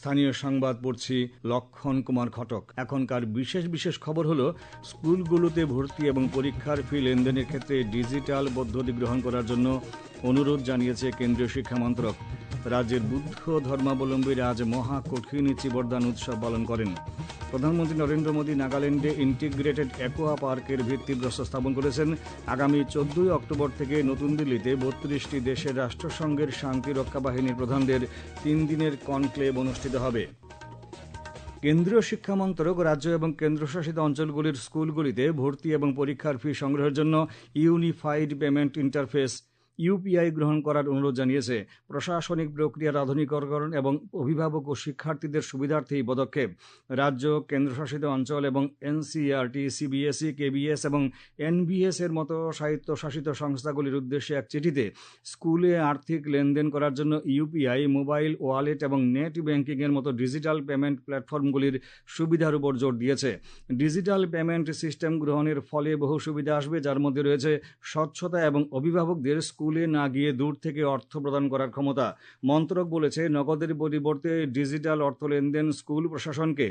স্থানীয় সংবাদ পড়ছি লক্ষণ কুমার ঘটক। এখনকার বিশেষ খবর হলো, স্কুলগুলোতে ভর্তি এবং পরীক্ষার ফি লেনদেনের ক্ষেত্রে ডিজিটাল পদ্ধতি গ্রহণ করার জন্য অনুরোধ জানিয়েছে কেন্দ্রীয় শিক্ষা মন্ত্রক। রাজ্যের বুদ্ধ ধর্মাবলম্বীরা আজ মহা কঠিন চিবরদান উৎসব পালন করেন। প্রধানমন্ত্রী নরেন্দ্র মোদী নাগাল্যান্ডে ইন্টিগ্রেটেড অ্যাকোয়া পার্কের ভিত্তিপ্রস্তর স্থাপন করেছেন। আগামী 14 অক্টোবর থেকে নতুন দিল্লিতে 32টি দেশের রাষ্ট্রসংঘের শান্তিরক্ষা বাহিনীর প্রধানদের 3 দিনের কনক্লেভ অনুষ্ঠিত হবে। কেন্দ্রীয় শিক্ষা মন্ত্রক রাজ্য এবং কেন্দ্রশাসিত অঞ্চলগুলির স্কুলগুলিতে ভর্তি এবং পরীক্ষার ফি সংগ্রহের জন্য ইউনিফাইড পেমেন্ট ইন্টারফেস ইউপিআই গ্রহণ করার অনুরোধ জানিয়েছে। প্রশাসনিক প্রক্রিয়ার আধুনিকীকরণ এবং অভিভাবক ও শিক্ষার্থীদের সুবিধার্থে এই পদক্ষেপ। রাজ্য, কেন্দ্রশাসিত অঞ্চল এবং এনসিইআরটি, সিবিএসই, কেবিএস এবং এনবিএস এর মতো স্বায়ত্তশাসিত সংস্থাগুলির উদ্দেশ্যে এক চিঠিতে স্কুলে আর্থিক লেনদেন করার জন্য ইউপিআই, মোবাইল ওয়ালেট এবং নেট ব্যাংকিংয়ের মতো ডিজিটাল পেমেন্ট প্ল্যাটফর্মগুলির সুবিধার উপর জোর দিয়েছে। ডিজিটাল পেমেন্ট সিস্টেম গ্রহণের ফলে বহু সুবিধা আসবে, যার মধ্যে রয়েছে স্বচ্ছতা এবং অভিভাবকদের স্কুলে না গিয়ে দূর থেকে অর্থ প্রদান করার ক্ষমতা। মন্ত্রক বলেছে, নগদের পরিবর্তে ডিজিটাল অর্থ লেনদেন স্কুল প্রশাসনকে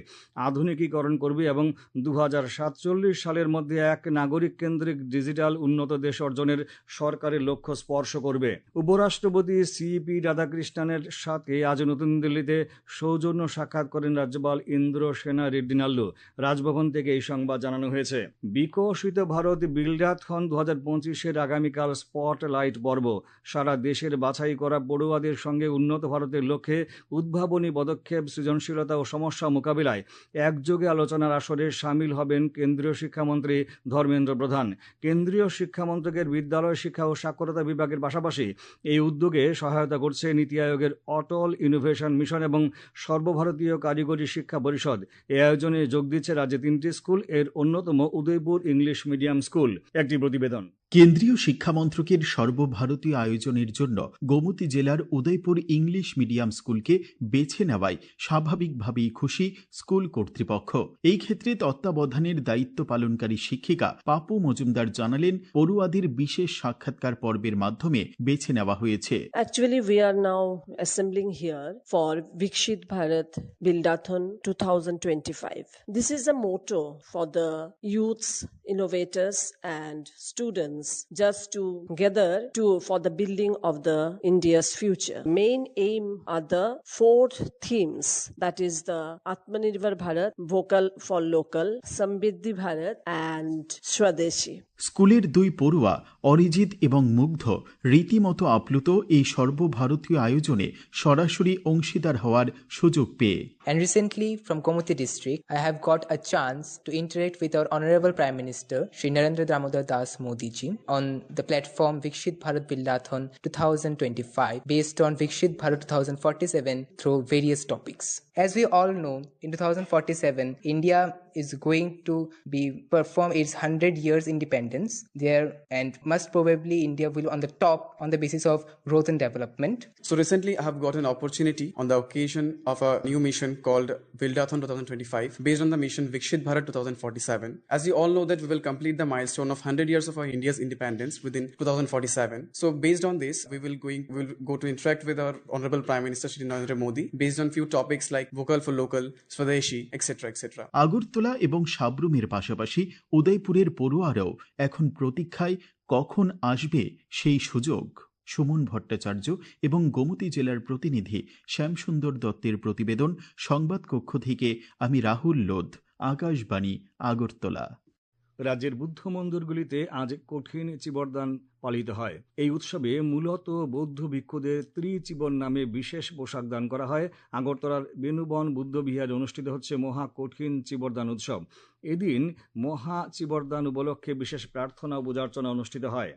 আধুনিকীকরণ করবে এবং 2047 সালের মধ্যে এক নাগরিক কেন্দ্রিক ডিজিটাল উন্নত দেশ অর্জনের সরকারের লক্ষ্য স্পর্শ করবে। উপরাষ্ট্রপতি সিপি রাধাকৃষ্ণনের সাথে আজ নতুন দিল্লিতে সৌজন্য সাক্ষাৎ করেন রাজ্যপাল ইন্দ্রসেনা রেড্ডি নাল্লু। রাজভবন থেকে এই সংবাদ জানানো হয়েছে। বিকশিত ভারত বিল্ডাথন 2025-এর আগামীকাল স্পটলাইট পর্ব। সারা দেশের বাছাই করা পড়ুয়াদের সঙ্গে উন্নত ভারতের লক্ষ্যে উদ্ভাবনী পদক্ষেপ, সৃজনশীলতা ও সমস্যা মোকাবিলায় একযোগে আলোচনার আসরে সামিল হবেন কেন্দ্রীয় শিক্ষামন্ত্রী ধর্মেন্দ্র প্রধান। কেন্দ্রীয় শিক্ষামন্ত্রকের বিদ্যালয় শিক্ষা ও সাক্ষরতা বিভাগের পাশাপাশি এই উদ্যোগে সহায়তা করছে নীতি আয়োগের অটল ইনোভেশন মিশন এবং সর্বভারতীয় কারিগরি শিক্ষা পরিষদ। এই আয়োজনে যোগ দিচ্ছে রাজ্যে 3টি স্কুল, এর অন্যতম উদয়পুর ইংলিশ মিডিয়াম স্কুল। একটি প্রতিবেদন। কেন্দ্রীয় শিক্ষা মন্ত্রকের সর্বভারতীয় আয়োজনের জন্য গোমতী জেলার উদয়পুর ইংলিশ মিডিয়াম স্কুলকে বেছে নেওয়ায় স্বাভাবিকভাবেই খুশি স্কুল কর্তৃপক্ষ। এই ক্ষেত্রে তত্ত্বাবধানের দায়িত্ব পালনকারী শিক্ষিকা পাপু মজুমদার জানালেন, পড়ুয়াদের বিশেষ সাক্ষাৎকার পর্বের মাধ্যমে বেছে নেওয়া হয়েছে। Actually, we are now assembling here for Vikshit Bharat Buildathon 2025. This is a motto for the youths, innovators and students just together for the building of the India's future. Main aim are the 4 themes, that is the Atmanirbhar Bharat, Vocal for Local, Samriddhi Bharat and Swadeshi. স্কুলের 2 পড়ুয়া অরিজিৎ এবং মুগ্ধ রীতিমতো আপ্লুত এই সর্বভারতীয় আয়োজনে সরাসরি অংশীদার হওয়ার সুযোগ পেয়ে। And recently from Gomuti district, I have got a chance to interact with our Honorable Prime Minister, Shri Narendra Damodar Das Modi ji, on the platform Vikshit Bharat Buildathon 2025, based on Vikshit Bharat 2047 through various topics. As we all know, in 2047, India is going to perform its 100 years independence there, and most probably India will on the top on the basis of growth and development. So recently I have got an opportunity on the occasion of a new mission called Buildathon 2025, based on the mission Vikshit Bharat 2047. As you all know that we will complete the milestone of 100 years of our India's independence within 2047. So based on this, we will go to interact with our Honorable Prime Minister Shri Narendra Modi based on few topics like Vocal for Local, Swadeshi, etc. etc. Agartala এবং সাব্রুমের পাশাপাশি উদয়পুরের পড়ুয়ারাও এখন প্রতীক্ষায় কখন আসবে সেই সুযোগ। সুমন ভট্টাচার্য এবং গোমতী জেলার প্রতিনিধি শ্যামসুন্দর দত্তের প্রতিবেদন। সংবাদ কক্ষ থেকে আমি রাহুল লোধ, আকাশবাণী, আগরতলা। রাজ্যের বুদ্ধ মন্দিরগুলিতে আজ কঠিন চিবরদান পালিত হয়। এই উৎসবে মূলত বৌদ্ধ ভিক্ষুদের ত্রিচিবর নামে বিশেষ পোশাক দান করা হয়। আগরতলার বেনুবন বুদ্ধবিহারে অনুষ্ঠিত হচ্ছে মহা কঠিন চিবরদান উৎসব। এদিন মহা চিবরদান উপলক্ষে বিশেষ প্রার্থনা ও পূজার্চনা অনুষ্ঠিত হয়।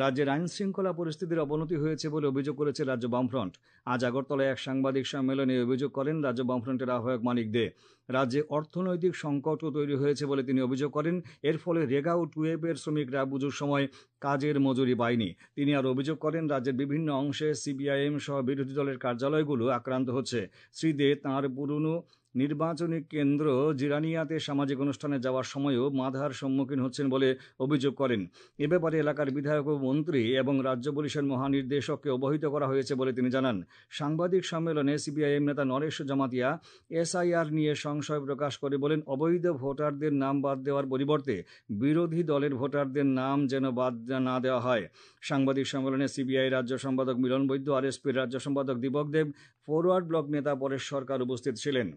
রাজ্যের আইন শৃঙ্খলা পরিস্থিতির অবনতি হয়েছে বলে অভিযোগ করেছে রাজ্য বামফ্রন্ট। আজ আগরতলায় এক সাংবাদিক সম্মেলনে অভিযোগ করেন রাজ্য বামফ্রন্টের আহ্বায়ক মানিক দে। রাজ্যে অর্থনৈতিক সংকটও তৈরি হয়েছে বলে তিনি অভিযোগ করেন। এর ফলে রেগা ও টুয়েবের শ্রমিকরা পুজোর সময় কাজের মজুরি পায়নি। তিনি আরও অভিযোগ করেন রাজ্যের বিভিন্ন অংশে সিপিআইএম সহ বিরোধী দলের কার্যালয়গুলো আক্রান্ত হচ্ছে। শ্রী দে তাঁর পুরনো নির্বাচনী কেন্দ্র জিরানিয়াতে সামাজিক অনুষ্ঠানে যাওয়ার সময়ও বাধার সম্মুখীন হচ্ছেন বলে অভিযোগ করেন। এ ব্যাপারে এলাকার বিধায়ক ও মন্ত্রী এবং রাজ্য পুলিশের মহানির্দেশককে অবহিত করা হয়েছে বলে তিনি জানান। সাংবাদিক সম্মেলনে সিপিআইএম নেতা নরেশ জমাতিয়া এসআইআর নিয়ে সংশয় প্রকাশ করে বলেন, অবৈধ ভোটারদের নাম বাদ দেওয়ার পরিবর্তে বিরোধী দলের ভোটারদের নাম যেন বাদ না দেওয়া হয়। সাংবাদিক সম্মেলনে সিবিআই রাজ্য সম্পাদক মিলন বৈদ্য, আরএসপির রাজ্য সম্পাদক দীপক দেব, ফরওয়ার্ড ব্লক নেতা পরেশ সরকার উপস্থিত ছিলেন।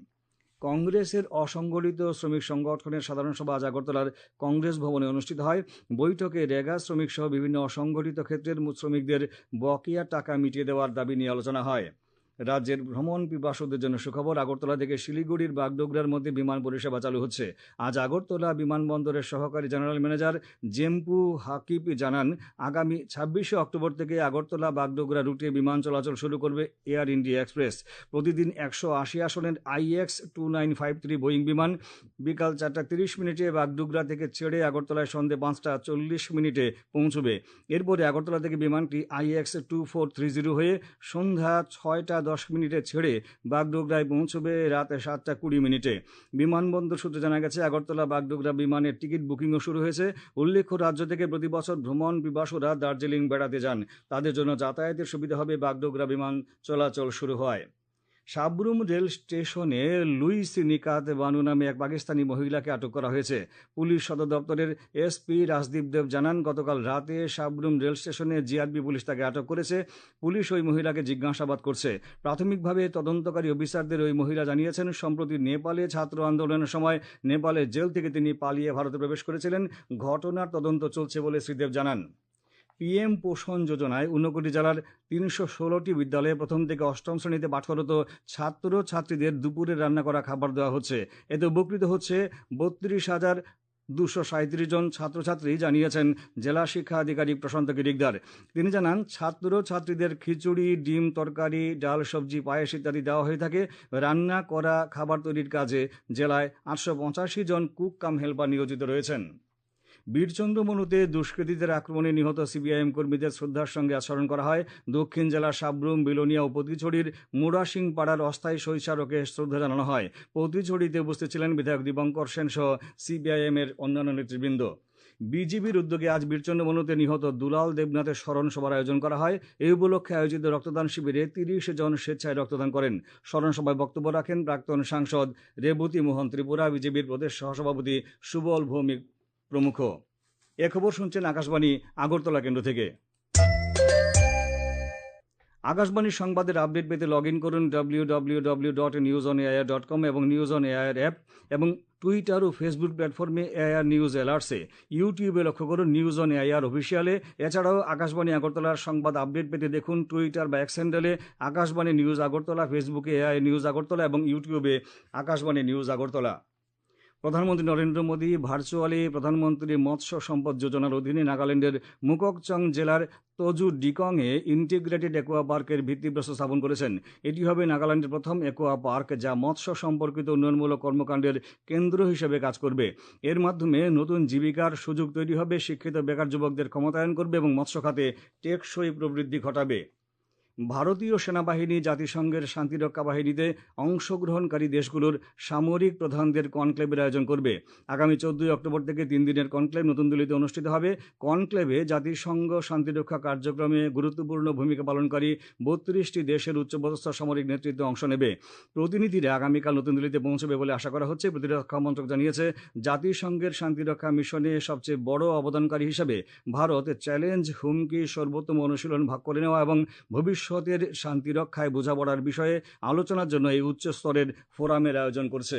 কংগ্রেসের অসংগঠিত শ্রমিক সংগঠনের সাধারণ সভা আজ আগরতলার কংগ্রেস ভবনে অনুষ্ঠিত হয়। বৈঠকে রেগা শ্রমিক সহ বিভিন্ন অসংগঠিত ক্ষেত্রের শ্রমিকদের বকেয়া টাকা মিটিয়ে দেওয়ার দাবি নিয়ে আলোচনা হয়। রাজ্যের ভ্রমণ পিপাসুদের জন্য সুখবর, আগরতলা থেকে শিলিগুড়ির বাগডোগরার মধ্যে বিমান পরিষেবা চালু হচ্ছে। আজ আগরতলা বিমানবন্দরের সহকারী জেনারেল ম্যানেজার জেম্পু হাকিব জানান, আগামী 26শে অক্টোবর থেকে আগরতলা বাগডোগরা রুটে বিমান চলাচল শুরু করবে এয়ার ইন্ডিয়া এক্সপ্রেস। প্রতিদিন 180 আসনের IX-2953 বোয়িং বিমান বিকাল 4:30 বাগডোগরা থেকে ছেড়ে আগরতলায় সন্ধ্যে 5:40 পৌঁছবে। এরপরে আগরতলা থেকে বিমানটি IX-2430 হয়ে সন্ধ্যা 6:10 ছেড়ে বাগডোগরায় পৌঁছবে রাত 7:20। বিমানবন্দর সূত্রে জানা গেছে, আগরতলা বাগডোগরা বিমানের টিকিট বুকিংও শুরু হয়েছে। উল্লেখ্য, রাজ্য থেকে প্রতি বছর ভ্রমণ পিপাসুরা দার্জিলিং বেড়াতে যান। তাদের জন্য যাতায়াতের সুবিধা হবে বাগডোগরা বিমান চলাচল শুরু হয়। সাবরুম রেল স্টেশনে লুইস নিকাত বানু নামে এক পাকিস্তানি মহিলাকে আটক করা হয়েছে। পুলিশ সদর দপ্তরের এসপি রাজদীপ দেব জানান, গতকাল রাতে সাবরুম রেল স্টেশনে জিআরপি পুলিশ তাকে আটক করেছে। পুলিশ ওই মহিলাকে জিজ্ঞাসাবাদ করছে। প্রাথমিকভাবে তদন্তকারী অফিসারদের ওই মহিলা জানিয়েছেন, সম্প্রতি নেপালে ছাত্র আন্দোলনের সময় নেপালের জেল থেকে তিনি পালিয়ে ভারতে প্রবেশ করেছিলেন। ঘটনার তদন্ত চলছে বলে শ্রী দেব জানান। পিএম পোষণ যোজনায় ঊনকোটি জেলার 316টি বিদ্যালয়ে প্রথম থেকে অষ্টম শ্রেণীতে পাঠরত ছাত্রছাত্রীদের দুপুরে রান্না করা খাবার দেওয়া হচ্ছে। এতে উপকৃত হচ্ছে 32,237 জন ছাত্রছাত্রী, জানিয়েছেন জেলা শিক্ষা আধিকারিক প্রশান্ত কিরিকদার। তিনি জানান, ছাত্রছাত্রীদের খিচুড়ি, ডিম তরকারি, ডাল, সবজি, পায়েস ইত্যাদি দেওয়া হয়ে থাকে। রান্না করা খাবার তৈরির কাজে জেলায় 885 জন কুক কাম হেল্পার নিয়োজিত রয়েছেন। বীরচন্দ্রমনুতে দুষ্কৃতীদের আক্রমণে নিহত সিপিআইএম কর্মীদের শ্রদ্ধার সঙ্গে আচরণ করা হয়। দক্ষিণ জেলার সাবরুম, বিলোনিয়া ও পতিছড়ির মুরাসিং পাড়ার অস্থায়ী শৈশারকে শ্রদ্ধা জানানো হয়। পতিছড়িতে উপস্থিত ছিলেন বিধায়ক দীপঙ্কর সেন সহ সিপিআইএম-এর অন্যান্য নেতৃবৃন্দ। বিজিবির উদ্যোগে আজ বীরচন্দ্রমনুতে নিহত দুলাল দেবনাথের স্মরণ সভার আয়োজন করা হয়। এই উপলক্ষে আয়োজিত রক্তদান শিবিরে 30 জন স্বেচ্ছায় রক্তদান করেন। স্মরণ সভায় বক্তব্য রাখেন প্রাক্তন সাংসদ রেবতী মোহন ত্রিপুরা, বিজেপির প্রদেশ সহসভাপতি সুবল ভৌমিক প্রমুখ। এ খবর শুনছেন আকাশবাণী আগরতলা কেন্দ্র থেকে। আকাশবাণীর সংবাদের আপডেট পেতে লগ ইন করুন www.newsonair.com এবং নিউজ অন এআইআর অ্যাপ, এবং টুইটার ও ফেসবুক প্ল্যাটফর্মে এআইআর নিউজ অ্যালার্টসে। ইউটিউবে লক্ষ্য করুন নিউজ অন এআইআর অফিসিয়ালে। এছাড়াও আকাশবাণী আগরতলার সংবাদ আপডেট পেতে দেখুন টুইটার বা এক্স হ্যান্ডেলে আকাশবাণী নিউজ আগরতলা, ফেসবুকে এআইআর নিউজ আগরতলা এবং ইউটিউবে আকাশবাণী নিউজ আগরতলা। প্রধানমন্ত্রী নরেন্দ্র মোদী ভার্চুয়ালি প্রধানমন্ত্রী মৎস্য সম্পদ যোজনার অধীনে নাগাল্যান্ডের মুককচং জেলার তোজু ডিকংয়ে ইন্টিগ্রেটেড অ্যাকোয়া পার্কের ভিত্তিপ্রস্তর স্থাপন করেছেন। এটি হবে নাগাল্যান্ডের প্রথম অ্যাকোয়া পার্ক, যা মৎস্য সম্পর্কিত উন্নয়নমূলক কর্মকাণ্ডের কেন্দ্র হিসেবে কাজ করবে। এর মাধ্যমে নতুন জীবিকার সুযোগ তৈরি হবে, শিক্ষিত বেকার যুবকদের ক্ষমতায়ন করবে এবং মৎস্য খাতে টেকসই প্রবৃদ্ধি ঘটাবে। ভারতীয় সেনাবাহিনী জাতিসংঘের শান্তিরক্ষা বাহিনীতে অংশগ্রহণকারী দেশগুলোর সামরিক প্রধানদের কনক্লেভের আয়োজন করবে। আগামী 14 অক্টোবর থেকে 3 দিনের কনক্লেভ নতুন দিল্লিতে অনুষ্ঠিত হবে। কনক্লেভে জাতিসংঘ শান্তিরক্ষা কার্যক্রমে গুরুত্বপূর্ণ ভূমিকা পালনকারী 32টি দেশের উচ্চপদস্থ সামরিক নেতৃত্ব অংশ নেবে। প্রতিনিধিরা আগামীকাল নতুন দিল্লিতে পৌঁছবে বলে আশা করা হচ্ছে। প্রতিরক্ষা মন্ত্রক জানিয়েছে, জাতিসংঘের শান্তিরক্ষা মিশনে সবচেয়ে বড় অবদানকারী হিসেবে ভারত চ্যালেঞ্জ, হুমকি, সর্বোত্তম অনুশীলন ভাগ করে নেওয়া এবং ভবিষ্যতের শান্তিরক্ষায় বোঝাপড়ার বিষয়ে আলোচনার জন্য এই উচ্চ স্তরের ফোরামের আয়োজন করছে।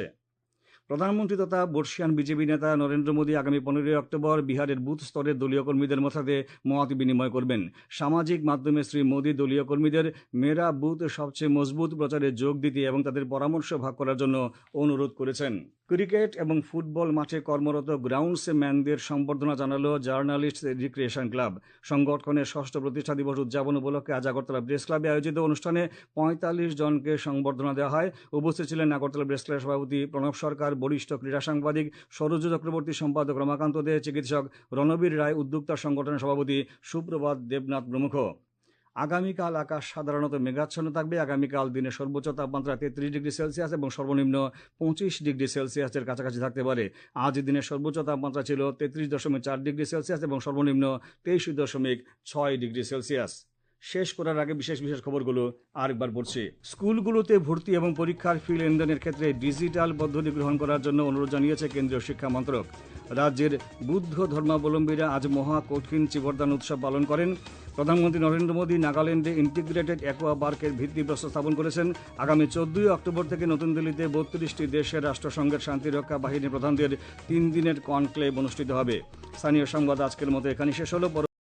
প্রধানমন্ত্রী তথা বর্ষিয়ান বিজেপি নেতা নরেন্দ্র মোদী আগামী 15 অক্টোবর বিহারের বুথ স্তরের দলীয় কর্মীদের সাথে মত বিনিময় করবেন। সামাজিক মাধ্যমে শ্রী মোদী দলীয় কর্মীদের মেরা বুথ সবচেয়ে মজবুত প্রচারে যোগ দিতে এবং তাদের পরামর্শ ভাগ করার জন্য অনুরোধ করেছেন। ক্রিকেট এবং ফুটবল মাঠে কর্মরত গ্রাউন্ডসম্যানদের সম্বর্ধনা জানালো জার্নালিস্ট রিক্রিয়েশন ক্লাব। সংগঠনের 6ষ্ঠ প্রতিষ্ঠা দিবস উদযাপন উপলক্ষে আজ আগরতলা প্রেস ক্লাবে আয়োজিত অনুষ্ঠানে 45 জনকে সংবর্ধনা দেওয়া হয়। উপস্থিত ছিলেন আগরতলা প্রেস ক্লাবের সভাপতি প্রণব সরকার, বরিষ্ঠ ক্রীড়া সাংবাদিক সরোজ চক্রবর্তী, সম্পাদক রমাকান্ত দে, চিকিৎসক রণবীর রায়, উদ্যোক্তা সংগঠনের সভাপতি সুপ্রভাত দেবনাথ প্রমুখ। আগামীকাল আকাশ সাধারণত মেঘাচ্ছন্ন থাকবে। আগামীকাল দিনের সর্বোচ্চ তাপমাত্রা 33 ডিগ্রি সেলসিয়াস এবং সর্বনিম্ন 25 ডিগ্রি সেলসিয়াসের কাছাকাছি থাকতে পারে। আজ দিনের সর্বোচ্চ তাপমাত্রা ছিল 33.4 ডিগ্রি সেলসিয়াস এবং সর্বনিম্ন 23.6 ডিগ্রি সেলসিয়াস। শেষ করার আগে বিশেষ খবরগুলো আরেকবার পড়ছি। স্কুলগুলোতে ভর্তি এবং পরীক্ষার ফি লেনদেনের ক্ষেত্রে ডিজিটাল পদ্ধতি গ্রহণ করার জন্য অনুরোধ জানিয়েছে কেন্দ্রীয় শিক্ষা মন্ত্রক। রাজ্যের বুদ্ধ ধর্মাবলম্বীরা আজ মহা কঠিন চিবরদান উৎসব পালন করেন। প্রধানমন্ত্রী নরেন্দ্র মোদী নাগাল্যান্ডে ইন্টিগ্রেটেড অ্যাকোয়া পার্কের ভিত্তিপ্রস্তর স্থাপন করেছেন। আগামী 14 অক্টোবর থেকে নতুন দিল্লিতে 32টি দেশের রাষ্ট্রসংঘের শান্তিরক্ষা বাহিনী প্রধানদের 3 দিনের কনক্লেভ অনুষ্ঠিত হবে। স্থানীয় সংবাদ আজকের মতো এখানে শেষ হলো।